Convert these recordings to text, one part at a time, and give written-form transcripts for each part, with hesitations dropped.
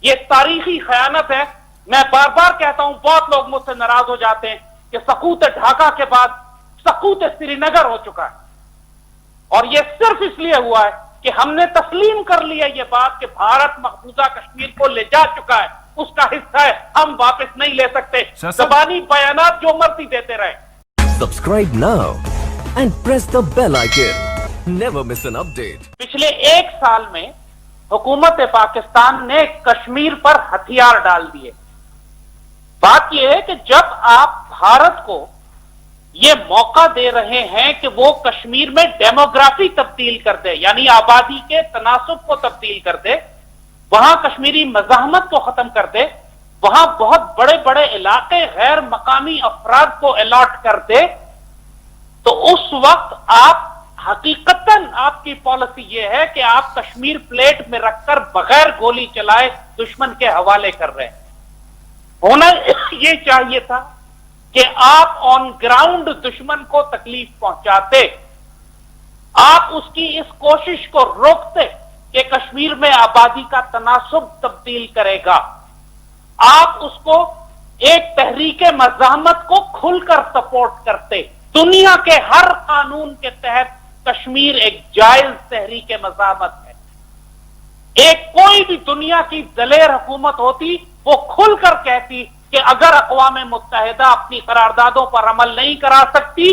یہ تاریخی خیانت ہے. میں بار بار کہتا ہوں, بہت لوگ مجھ سے ناراض ہو جاتے ہیں کہ سقوط ڈھاکہ کے بعد سقوط سری نگر ہو چکا ہے, اور یہ صرف اس لیے ہوا ہے کہ ہم نے تسلیم کر لیا یہ بات کہ بھارت مقبوضہ کشمیر کو لے جا چکا ہے, اس کا حصہ ہے, ہم واپس نہیں لے سکتے. زبانی بیانات جو مرضی دیتے رہے. Subscribe now and press the bell icon. Never miss an update. پچھلے ایک سال میں حکومت پاکستان نے کشمیر پر ہتھیار ڈال دیے. بات یہ ہے کہ جب آپ بھارت کو یہ موقع دے رہے ہیں کہ وہ کشمیر میں ڈیموگرافی تبدیل کر دے, یعنی آبادی کے تناسب کو تبدیل کر دے, وہاں کشمیری مزاحمت کو ختم کر دے, وہاں بہت بڑے بڑے علاقے غیر مقامی افراد کو الاٹ کر دے, تو اس وقت آپ حقیقتاً آپ کی پالیسی یہ ہے کہ آپ کشمیر پلیٹ میں رکھ کر بغیر گولی چلائے دشمن کے حوالے کر رہے ہیں. ہونا یہ چاہیے تھا کہ آپ آن گراؤنڈ دشمن کو تکلیف پہنچاتے, آپ اس کی اس کوشش کو روکتے کہ کشمیر میں آبادی کا تناسب تبدیل کرے گا. آپ اس کو ایک تحریک مزاحمت کو کھل کر سپورٹ کرتے. دنیا کے ہر قانون کے تحت کشمیر ایک جائز تحریک مزاحمت ہے. ایک کوئی بھی دنیا کی دلیر حکومت ہوتی وہ کھل کر کہتی کہ اگر اقوام متحدہ اپنی قراردادوں پر عمل نہیں کرا سکتی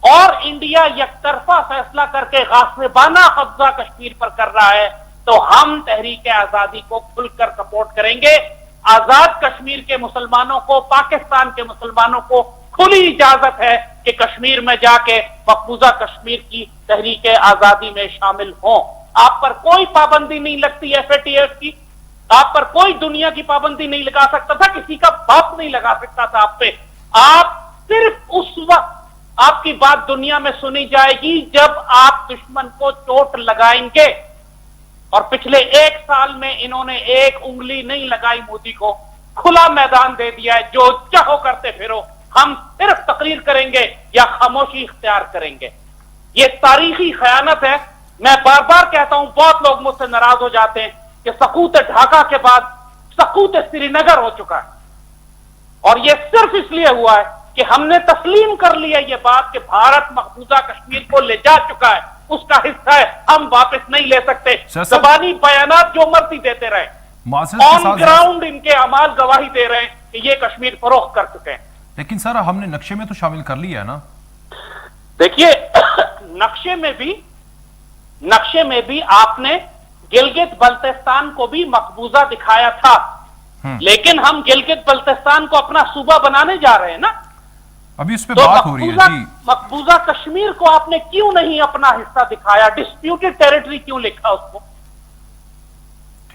اور انڈیا یک طرفہ فیصلہ کر کے غاصبانہ قبضہ کشمیر پر کر رہا ہے تو ہم تحریک آزادی کو کھل کر سپورٹ کریں گے. آزاد کشمیر کے مسلمانوں کو, پاکستان کے مسلمانوں کو کھلی اجازت ہے کہ کشمیر میں جا کے مقبوضہ کشمیر کی تحریک آزادی میں شامل ہوں. آپ پر کوئی پابندی نہیں لگتی FATF کی, آپ پر کوئی دنیا کی پابندی نہیں لگا سکتا تھا, کسی کا باپ نہیں لگا سکتا تھا آپ پہ. آپ صرف اس وقت آپ کی بات دنیا میں سنی جائے گی جب آپ دشمن کو چوٹ لگائیں گے, اور پچھلے ایک سال میں انہوں نے ایک انگلی نہیں لگائی مودی کو, کھلا میدان دے دیا ہے, جو چاہو کرتے پھرو, ہم صرف تقریر کریں گے یا خاموشی اختیار کریں گے. یہ تاریخی خیانت ہے. میں بار بار کہتا ہوں, بہت لوگ مجھ سے ناراض ہو جاتے ہیں کہ سقوط ڈھاکہ کے بعد سقوط سری نگر ہو چکا ہے, اور یہ صرف اس لیے ہوا ہے کہ ہم نے تسلیم کر لیا یہ بات کہ بھارت مقبوضہ کشمیر کو لے جا چکا ہے, اس کا حصہ ہے, ہم واپس نہیں لے سکتے. زبانی بیانات جو مرضی دیتے رہے, آن گراؤنڈ ان کے اعمال گواہی دے رہے ہیں کہ یہ کشمیر فروخت کر چکے ہیں. لیکن سر ہم نے نقشے میں تو شامل کر لیا ہے نا. دیکھیے, نقشے میں بھی آپ نے گلگت بلتستان کو بھی مقبوضہ دکھایا تھا, لیکن ہم گلگت بلتستان کو اپنا صوبہ بنانے جا رہے ہیں نا. ابھی اس پہ بات ہو رہی ہے جی. مقبوضہ کشمیر کو آپ نے کیوں نہیں اپنا حصہ دکھایا, ڈسپیوٹڈ ٹیریٹری کیوں لکھا اس کو؟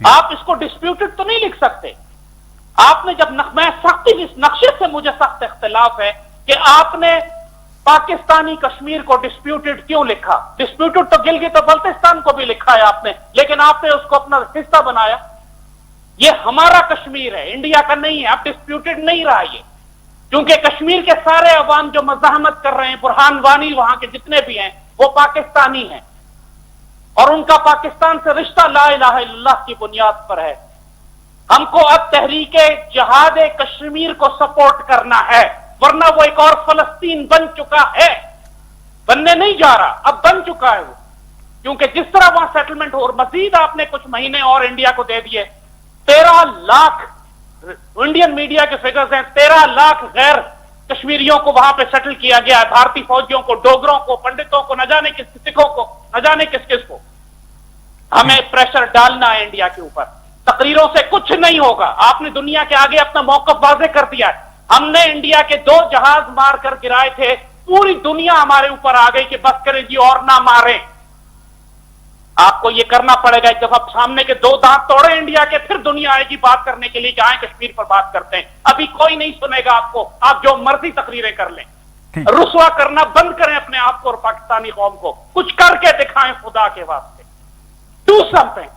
آپ اس کو ڈسپیوٹڈ تو نہیں لکھ سکتے. آپ نے جب میں سختی اس نقشے سے مجھے سخت اختلاف ہے کہ آپ نے پاکستانی کشمیر کو ڈسپیوٹڈ کیوں لکھا. ڈسپیوٹڈ تو گلگت اور بلتستان کو بھی لکھا ہے آپ نے, لیکن آپ نے اس کو اپنا حصہ بنایا. یہ ہمارا کشمیر ہے, انڈیا کا نہیں ہے. اب ڈسپیوٹڈ نہیں رہا یہ, کیونکہ کشمیر کے سارے عوام جو مزاحمت کر رہے ہیں, برہان وانی وہاں کے جتنے بھی ہیں, وہ پاکستانی ہیں, اور ان کا پاکستان سے رشتہ لا الہ الا اللہ کی بنیاد پر ہے. ہم کو اب تحریک جہاد کشمیر کو سپورٹ کرنا ہے, ورنہ وہ ایک اور فلسطین بن چکا ہے. بننے نہیں جا رہا, اب بن چکا ہے وہ, کیونکہ جس طرح وہاں سیٹلمنٹ ہو, اور مزید آپ نے کچھ مہینے اور انڈیا کو دے دیے. 13 لاکھ انڈین میڈیا کے فگرز ہیں, 13 لاکھ غیر کشمیریوں کو وہاں پہ سیٹل کیا گیا ہے, بھارتی فوجیوں کو, ڈوگروں کو, پنڈتوں کو, نہ جانے کس سکھوں کو, نہ جانے کس کس کو. ہمیں پریشر ڈالنا ہے انڈیا کے اوپر. تقریروں سے کچھ نہیں ہوگا. آپ نے دنیا کے آگے اپنا موقف واضح کر دیا ہے. ہم نے انڈیا کے 2 جہاز مار کر گرائے تھے, پوری دنیا ہمارے اوپر آ گئی کہ بس کریں جی اور نہ ماریں. آپ کو یہ کرنا پڑے گا, ایک دفعہ سامنے کے 2 دانت توڑے انڈیا کے, پھر دنیا آئے گی بات کرنے کے لیے کہ آئیں کشمیر پر بات کرتے ہیں. ابھی کوئی نہیں سنے گا آپ کو, آپ جو مرضی تقریریں کر لیں. رسوا کرنا بند کریں اپنے آپ کو اور پاکستانی قوم کو, کچھ کر کے دکھائیں خدا کے واسطے. Do something.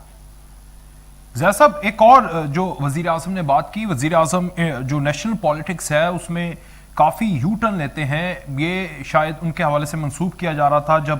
زیاد صاحب, ایک اور جو وزیر اعظم نے بات کی, وزیر اعظم جو نیشنل پالیٹکس ہے اس میں کافی یو ٹرن لیتے ہیں. یہ شاید ان کے حوالے سے منسوب کیا جا رہا تھا جب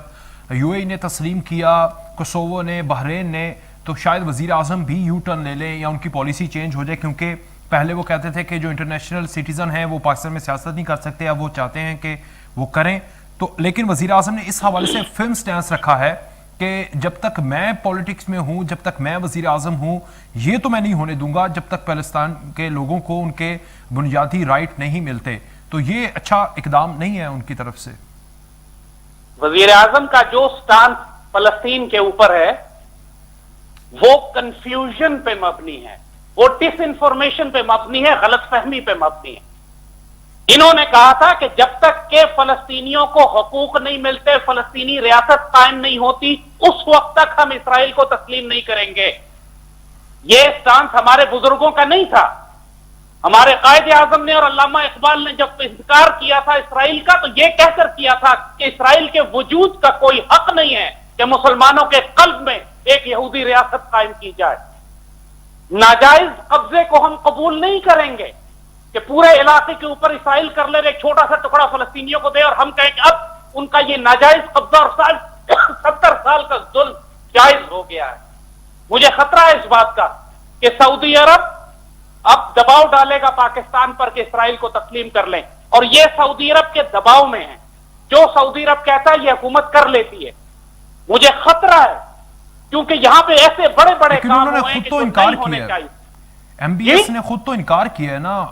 UAE نے تسلیم کیا, کوسوو نے, بحرین نے, تو شاید وزیر اعظم بھی یو ٹرن لے لیں یا ان کی پالیسی چینج ہو جائے، کیونکہ پہلے وہ کہتے تھے کہ جو انٹرنیشنل سٹیزن ہیں وہ پاکستان میں سیاست نہیں کر سکتے، اب وہ چاہتے ہیں کہ وہ کریں. تو لیکن وزیر اعظم نے اس حوالے سے فرم سٹینس رکھا ہے کہ جب تک میں پولیٹکس میں ہوں، جب تک میں وزیر اعظم ہوں، یہ تو میں نہیں ہونے دوں گا جب تک فلسطین کے لوگوں کو ان کے بنیادی رائٹ نہیں ملتے. تو یہ اچھا اقدام نہیں ہے ان کی طرف سے. وزیر اعظم کا جو سٹانس فلسطین کے اوپر ہے وہ کنفیوژن پہ مبنی ہے، وہ ڈس انفارمیشن پہ مبنی ہے، غلط فہمی پہ مبنی ہے. انہوں نے کہا تھا کہ جب تک کہ فلسطینیوں کو حقوق نہیں ملتے، فلسطینی ریاست قائم نہیں ہوتی، اس وقت تک ہم اسرائیل کو تسلیم نہیں کریں گے. یہ سٹانس ہمارے بزرگوں کا نہیں تھا. ہمارے قائد اعظم نے اور علامہ اقبال نے جب انکار کیا تھا اسرائیل کا، تو یہ کہہ کر کیا تھا کہ اسرائیل کے وجود کا کوئی حق نہیں ہے کہ مسلمانوں کے قلب میں ایک یہودی ریاست قائم کی جائے. ناجائز قبضے کو ہم قبول نہیں کریں گے کہ پورے علاقے کے اوپر اسرائیل کر لے، ایک چھوٹا سا ٹکڑا فلسطینیوں کو دے اور ہم کہیں کہ اب ان کا یہ ناجائز قبضہ اور 70 سال کا ظلم جائز ہو گیا ہے. مجھے خطرہ ہے اس بات کا کہ سعودی عرب اب دباؤ ڈالے گا پاکستان پر کہ اسرائیل کو تسلیم کر لیں، اور یہ سعودی عرب کے دباؤ میں ہے. جو سعودی عرب کہتا ہے یہ حکومت کر لیتی ہے. مجھے خطرہ ہے کیونکہ یہاں پہ ایسے بڑے بڑے کام ہوئے ہیں کہ جو نہیں ہونے چاہیے. ایم بی ایس نے خود تو انکار کیا ہے نا،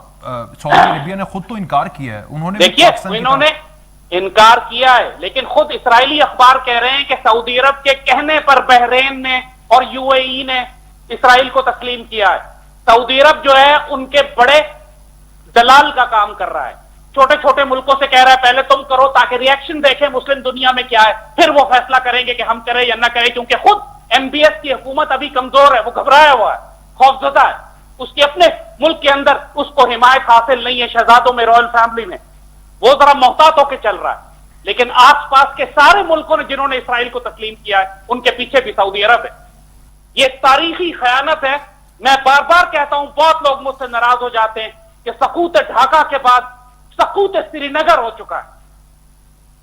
سعودی عربیہ نے خود تو انکار کیا ہے. انہوں نے دیکھیے انہوں نے انکار کیا ہے، لیکن خود اسرائیلی اخبار کہہ رہے ہیں کہ سعودی عرب کے کہنے پر بحرین نے اور یو اے ای نے اسرائیل کو تسلیم کیا ہے. سعودی عرب جو ہے ان کے بڑے دلال کا کام کر رہا ہے. چھوٹے چھوٹے ملکوں سے کہہ رہا ہے پہلے تم کرو تاکہ ریئیکشن دیکھیں مسلم دنیا میں کیا ہے، پھر وہ فیصلہ کریں گے کہ ہم کریں یا نہ کریں. کیونکہ خود ایم بی ایس کی حکومت ابھی کمزور ہے، وہ گھبرایا ہوا ہے، خوفزدہ ہے. اس کے اپنے ملک کے اندر اس کو حمایت حاصل نہیں ہے شہزادوں میں، رائل فیملی میں. وہ ذرا محتاط ہو کے چل رہا ہے. لیکن آس پاس کے سارے ملکوں نے جنہوں نے اسرائیل کو تسلیم کیا ہے ان کے پیچھے بھی سعودی عرب ہے. یہ تاریخی خیانت ہے. میں بار بار کہتا ہوں، بہت لوگ مجھ سے ناراض ہو جاتے ہیں کہ سقوط ڈھاکہ کے بعد سقوط سری نگر ہو چکا ہے،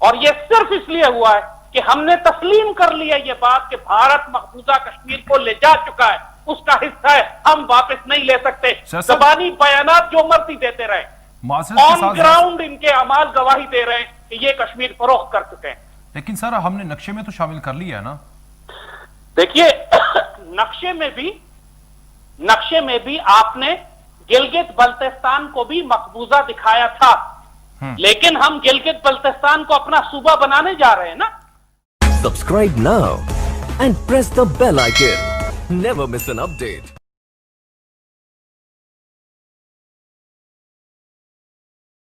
اور یہ صرف اس لیے ہوا ہے کہ ہم نے تسلیم کر لیا یہ بات کہ بھارت مقبوضہ کشمیر کو لے جا چکا ہے، اس کا حصہ ہے، ہم واپس نہیں لے سکتے. زبانی بیانات جو مرضی دیتے رہے، آن گراؤنڈ ان کے اعمال گواہی دے رہے ہیں کہ یہ کشمیر فروخت کر چکے ہیں. لیکن سر ہم نے نقشے میں تو شامل کر لیا ہے نا. دیکھیے نقشے میں بھی آپ نے گلگت بلتستان کو بھی مقبوضہ دکھایا تھا، لیکن ہم گلگت بلتستان کو اپنا صوبہ بنانے جا رہے ہیں نا. Subscribe now and press the bell icon. Never miss an update.